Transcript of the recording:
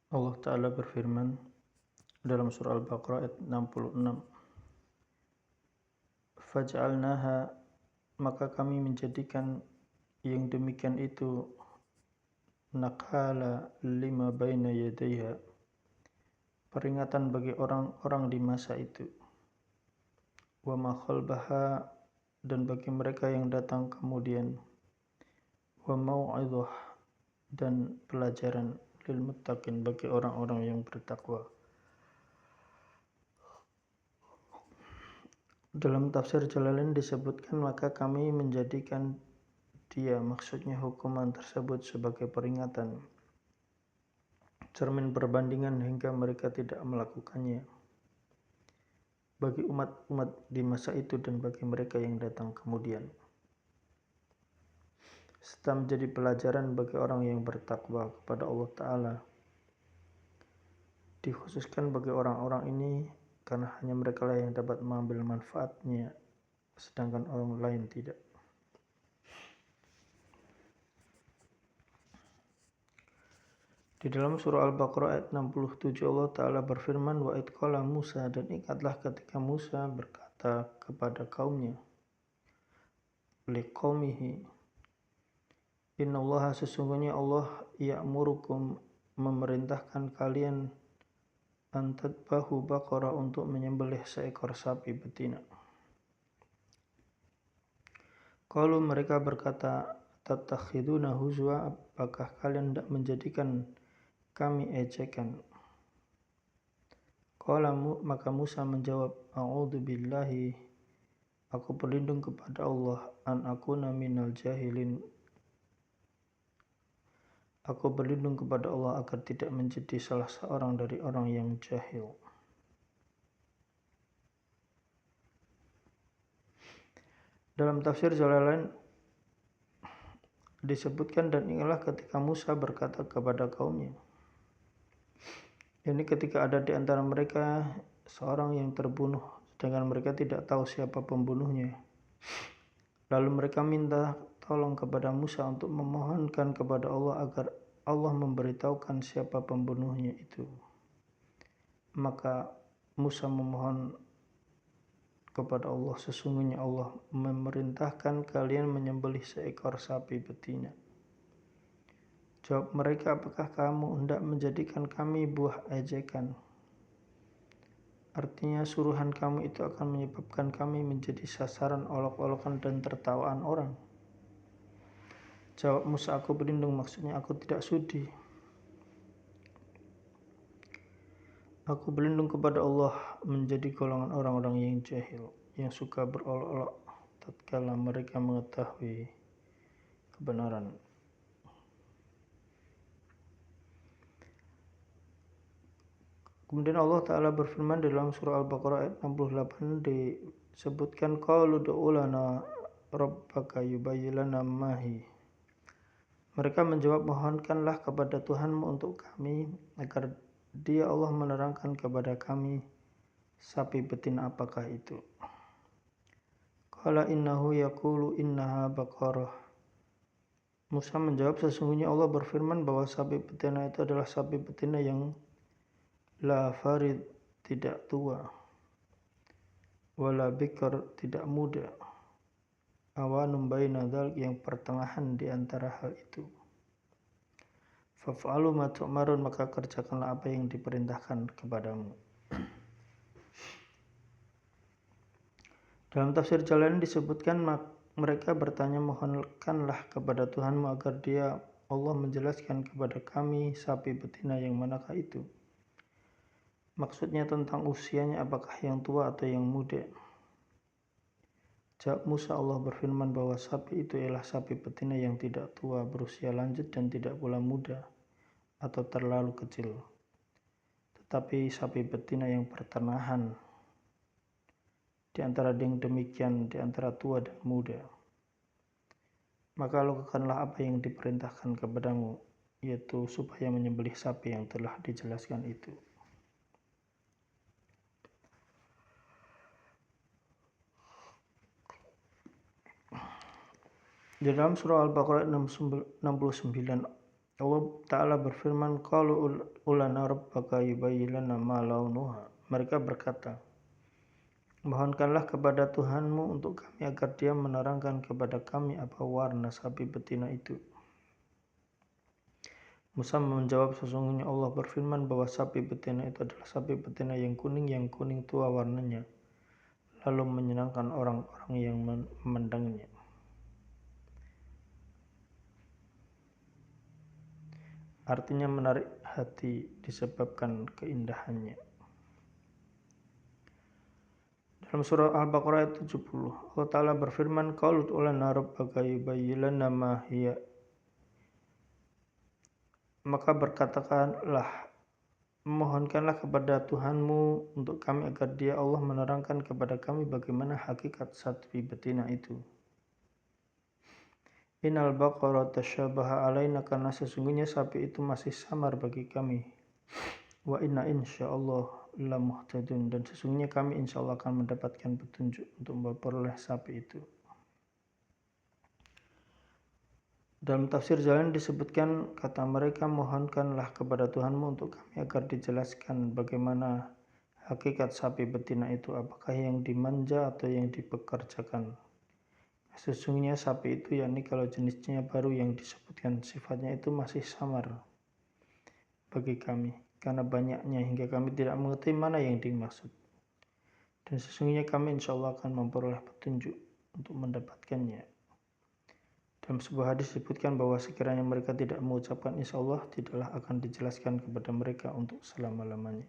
Allah Ta'ala berfirman dalam surah Al-Baqarah ayat 66, Faj'alnaha, maka kami menjadikan yang demikian itu nakala lima baina yadayha, peringatan bagi orang-orang di masa itu, wa ma khalbaha, dan bagi mereka yang datang kemudian, wa mau'izah, dan pelajaran lil muttaqin, bagi orang-orang yang bertakwa. Dalam tafsir Jalalain disebutkan, maka kami menjadikan dia, maksudnya hukuman tersebut, sebagai peringatan, cermin perbandingan hingga mereka tidak melakukannya, bagi umat-umat di masa itu dan bagi mereka yang datang kemudian, serta menjadi pelajaran bagi orang yang bertakwa kepada Allah Ta'ala. Dikhususkan bagi orang-orang ini karena hanya mereka lah yang dapat mengambil manfaatnya, sedangkan orang lain tidak. Di dalam surah Al-Baqarah ayat 67 Allah Ta'ala berfirman, wa id qala Musa, dan ingatlah ketika Musa berkata kepada kaumnya, liqaumihi, innallaha, sesungguhnya Allah, ya'murukum, memerintahkan kalian, antadbahu baqarah, untuk menyembelih seekor sapi betina. Kalau mereka berkata, tattakhiduna huzwa, apakah kalian tidak menjadikan kami ejekan? Qala, maka Musa menjawab, a'udzu billahi, aku berlindung kepada Allah, an akuna minal jahilin, aku berlindung kepada Allah agar tidak menjadi salah seorang dari orang yang jahil. Dalam tafsir Jalalain disebutkan, dan ingatlah ketika Musa berkata kepada kaumnya. Ini ketika ada di antara mereka seorang yang terbunuh, sedangkan mereka tidak tahu siapa pembunuhnya. Lalu mereka minta tolong kepada Musa untuk memohonkan kepada Allah agar Allah memberitahukan siapa pembunuhnya itu. Maka Musa memohon kepada Allah, sesungguhnya Allah memerintahkan kalian menyembelih seekor sapi betina. Jawab mereka, apakah kamu hendak menjadikan kami buah ejekan? Artinya suruhan kamu itu akan menyebabkan kami menjadi sasaran olok-olokan dan tertawaan orang. Jawab Musa, aku berlindung, maksudnya aku tidak sudi. Aku berlindung kepada Allah menjadi golongan orang-orang yang jahil, yang suka berolok-olok tatkala mereka mengetahui kebenaran. Kemudian Allah Ta'ala berfirman dalam surah Al-Baqarah ayat 68, disebutkan, qalu du'u lana rabbaka yubayyin lana mahi. Mereka menjawab, mohonkanlah kepada Tuhanmu untuk kami agar Dia, Allah, menerangkan kepada kami sapi betina apakah itu. Qala innahu yaqulu innaha baqarah. Musa menjawab, sesungguhnya Allah berfirman bahwa sapi betina itu adalah sapi betina yang la farid, tidak tua, wala bikar, tidak muda, awanum baina dzalik, yang pertengahan di antara hal itu. Faf'alu ma tu'marun, maka kerjakanlah apa yang diperintahkan kepadamu. Dalam tafsir Jalalain disebutkan, mereka bertanya, mohonkanlah kepada Tuhanmu agar Dia, Allah, menjelaskan kepada kami sapi betina yang manakah itu. Maksudnya tentang usianya, apakah yang tua atau yang muda. Jawab Musa, Allah berfirman bahwa sapi itu ialah sapi betina yang tidak tua, berusia lanjut, dan tidak pula muda atau terlalu kecil, tetapi sapi betina yang pertengahan di antara yang demikian, di antara tua dan muda. Maka lakukanlah apa yang diperintahkan kepadamu, yaitu supaya menyembelih sapi yang telah dijelaskan itu. Di dalam surah Al-Baqarah 69 Allah Ta'ala berfirman, qalu ulana rabbaka yubayyin lana ma launuha. Mereka berkata, mohonkanlah kepada Tuhanmu untuk kami agar dia menerangkan kepada kami apa warna sapi betina itu. Musa menjawab, sesungguhnya Allah berfirman bahwa sapi betina itu adalah sapi betina yang kuning tua warnanya, lalu menyenangkan orang-orang yang memandangnya. Artinya menarik hati disebabkan keindahannya. Dalam surah Al-Baqarah ayat 70, Allah Ta'ala berfirman, qalu ulana rabbaka yubayyin lana ma hiya. Maka berkatakanlah, mohonkanlah kepada Tuhanmu untuk kami agar dia Allah menerangkan kepada kami bagaimana hakikat sapi betina itu. Innal baqara tasyabaha alaina, karena sesungguhnya sapi itu masih samar bagi kami. Wa inna insyaallah la muhtadun, dan sesungguhnya kami insyaallah akan mendapatkan petunjuk untuk memperoleh sapi itu. Dalam tafsir Jalan disebutkan, kata mereka, mohonkanlah kepada Tuhanmu untuk kami agar dijelaskan bagaimana hakikat sapi betina itu, apakah yang dimanja atau yang dipekerjakan. Sesungguhnya sapi itu, yakni kalau jenisnya baru yang disebutkan sifatnya itu masih samar bagi kami karena banyaknya hingga kami tidak mengerti mana yang dimaksud. Dan sesungguhnya kami insya Allah akan memperoleh petunjuk untuk mendapatkannya. Dalam sebuah hadis disebutkan bahwa sekiranya mereka tidak mengucapkan insya Allah, tidaklah akan dijelaskan kepada mereka untuk selama-lamanya.